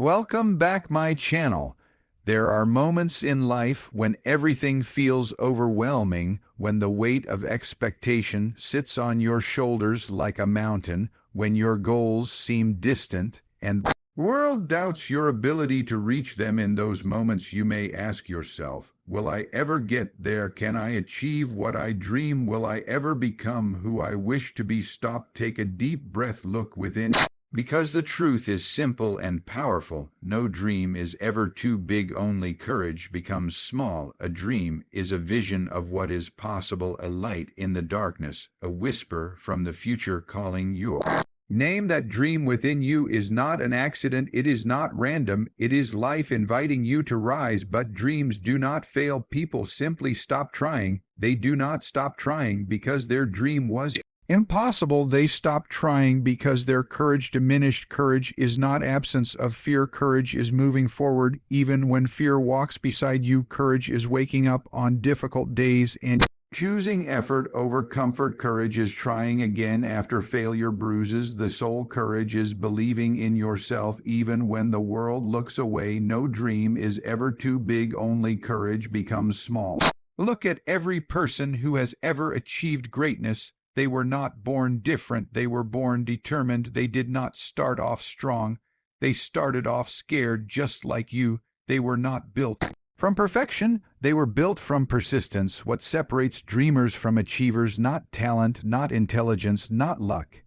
Welcome back my channel. There are moments in life when everything feels overwhelming, when the weight of expectation sits on your shoulders like a mountain, when your goals seem distant and the world doubts your ability to reach them. In those moments you may ask yourself, will I ever get there? Can I achieve what I dream? Will I ever become who I wish to be? Stop, take a deep breath, look within. Because the truth is simple and powerful. No dream is ever too big, only courage becomes small. A dream is a vision of what is possible, a light in the darkness, a whisper from the future calling you. Name that dream within you is not an accident, it is not random, it is life inviting you to rise. But dreams do not fail. People simply stop trying. They do not stop trying because their dream was impossible. They stopped trying because their courage diminished. Courage is not absence of fear. Courage is moving forward even when fear walks beside you. Courage is waking up on difficult days and choosing effort over comfort. Courage is trying again after failure bruises the soul. Courage is believing in yourself even when the world looks away. No dream is ever too big, only courage becomes small. Look at every person who has ever achieved greatness. They were not born different, they were born determined. They did not start off strong. They started off scared just like you. They were not built from perfection, they were built from persistence. What separates dreamers from achievers, not talent, not intelligence, not luck.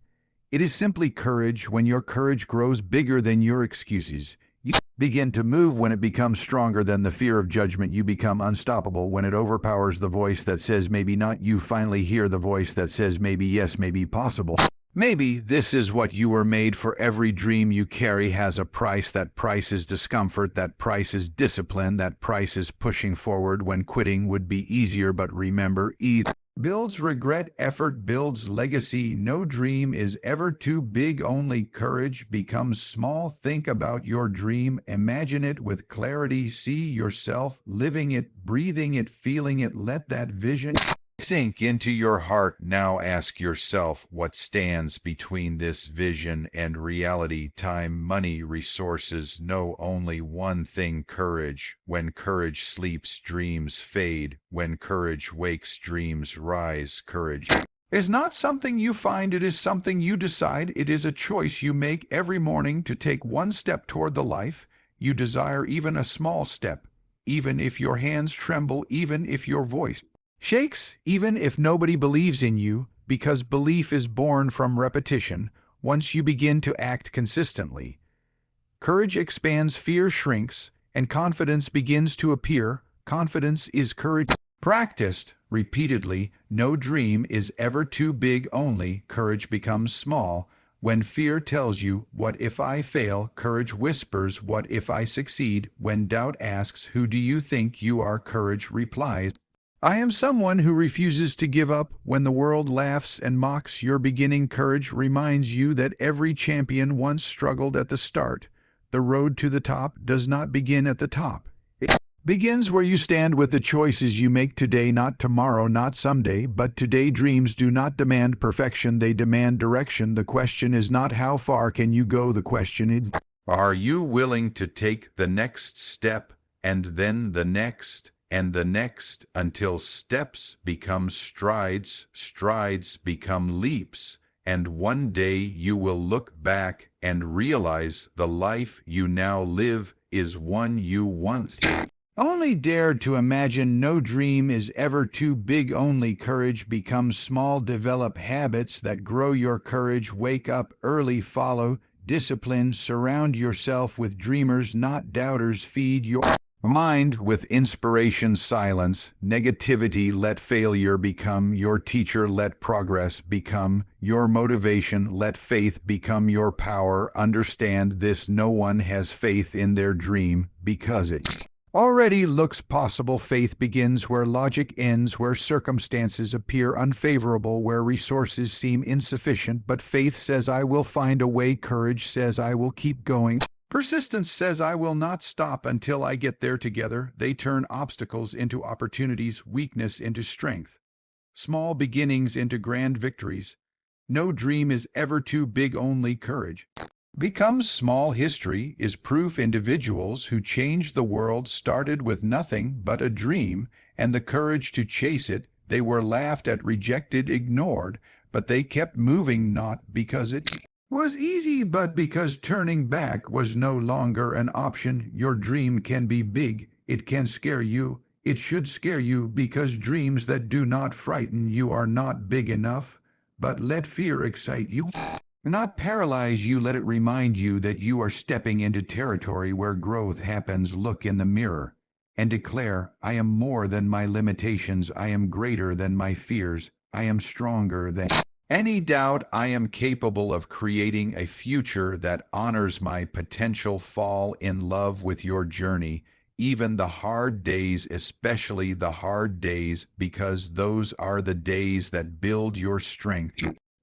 It is simply courage. When your courage grows bigger than your excuses, you begin to move. When it becomes stronger than the fear of judgment, you become unstoppable. When it overpowers the voice that says maybe not, you finally hear the voice that says maybe yes, maybe possible. Maybe this is what you were made for. Every dream you carry has a price. That price is discomfort. That price is discipline. That price is pushing forward when quitting would be easier. But remember, ease builds regret, effort builds legacy. No dream is ever too big, only courage becomes small. Think about your dream, imagine it with clarity, see yourself living it, breathing it, feeling it. Let that vision sink into your heart. Now ask yourself, what stands between this vision and reality? Time, money, resources? No, only one thing: courage. When courage sleeps, dreams fade. When courage wakes, dreams rise. Courage is not something you find, it is something you decide. It is a choice you make every morning to take one step toward the life you desire, even a small step, even if your hands tremble, even if your voice shakes, even if nobody believes in you, because belief is born from repetition. Once you begin to act consistently, courage expands, fear shrinks, and confidence begins to appear. Confidence is courage practiced repeatedly. No dream is ever too big, only courage becomes small. When fear tells you, what if I fail? Courage whispers, what if I succeed? When doubt asks, who do you think you are? Courage replies, I am someone who refuses to give up. When the world laughs and mocks your beginning, courage reminds you that every champion once struggled at the start. The road to the top does not begin at the top. It begins where you stand with the choices you make today, not tomorrow, not someday, but today. Dreams do not demand perfection, they demand direction. The question is not how far can you go, the question is, are you willing to take the next step, and then the next, and the next, until steps become strides, strides become leaps, and one day you will look back and realize the life you now live is one you once only dared to imagine. No dream is ever too big, only courage becomes small. Develop habits that grow your courage. Wake up early, follow discipline, surround yourself with dreamers, not doubters. Feed your mind with inspiration. Silence negativity. Let failure become your teacher. Let progress become your motivation. Let faith become your power. Understand this: no one has faith in their dream because it already looks possible. Faith begins where logic ends, where circumstances appear unfavorable, where resources seem insufficient. But faith says, I will find a way. Courage says, I will keep going. Persistence says, I will not stop until I get there. Together, they turn obstacles into opportunities, weakness into strength, small beginnings into grand victories. No dream is ever too big, only courage Becomes small. History is proof individuals who changed the world started with nothing but a dream and the courage to chase it. They were laughed at, rejected, ignored, but they kept moving, not because it was easy, but because turning back was no longer an option. Your dream can be big. It can scare you. It should scare you, because dreams that do not frighten you are not big enough. But let fear excite you, not paralyze you. Let it remind you that you are stepping into territory where growth happens. Look in the mirror and declare, I am more than my limitations. I am greater than my fears. I am stronger than any doubt. I am capable of creating a future that honors my potential. Fall in love with your journey, even the hard days, especially the hard days, because those are the days that build your strength.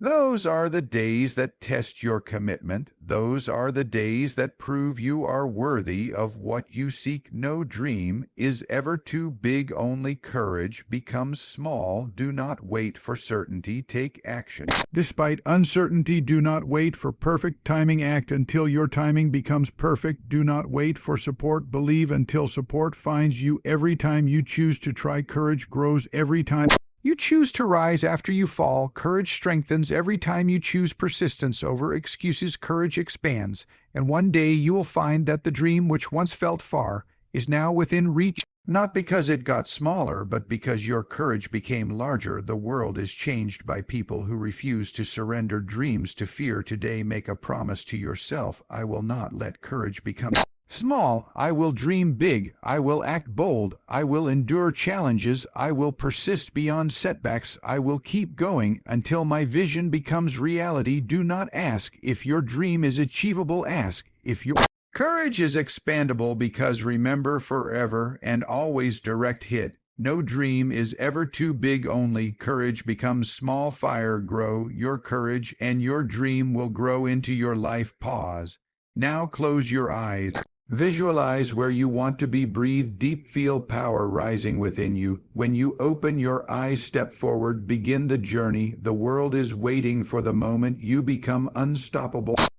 Those are the days that test your commitment. Those are the days that prove you are worthy of what you seek. No dream is ever too big. Only courage becomes small. Do not wait for certainty. Take action. Despite uncertainty, do not wait for perfect timing. Act until your timing becomes perfect. Do not wait for support. Believe until support finds you. Every time you choose to try, courage grows. Every time you choose to rise after you fall, courage strengthens. Every time you choose persistence over excuses, courage expands. And one day you will find that the dream which once felt far is now within reach. Not because it got smaller, but because your courage became larger. The world is changed by people who refuse to surrender dreams to fear. Today, make a promise to yourself. I will not let courage become small. I will dream big. I will act bold. I will endure challenges. I will persist beyond setbacks. I will keep going until my vision becomes reality. Do not ask if your dream is achievable. Ask if your courage is expandable, because remember, forever and always direct hit. No dream is ever too big. Only courage becomes small. Fire grow your courage and your dream will grow into your life. Pause. Now close your eyes. Visualize where you want to be. Breathe deep. Feel power rising within you. When you open your eyes, step forward. Begin the journey. The world is waiting for the moment you become unstoppable.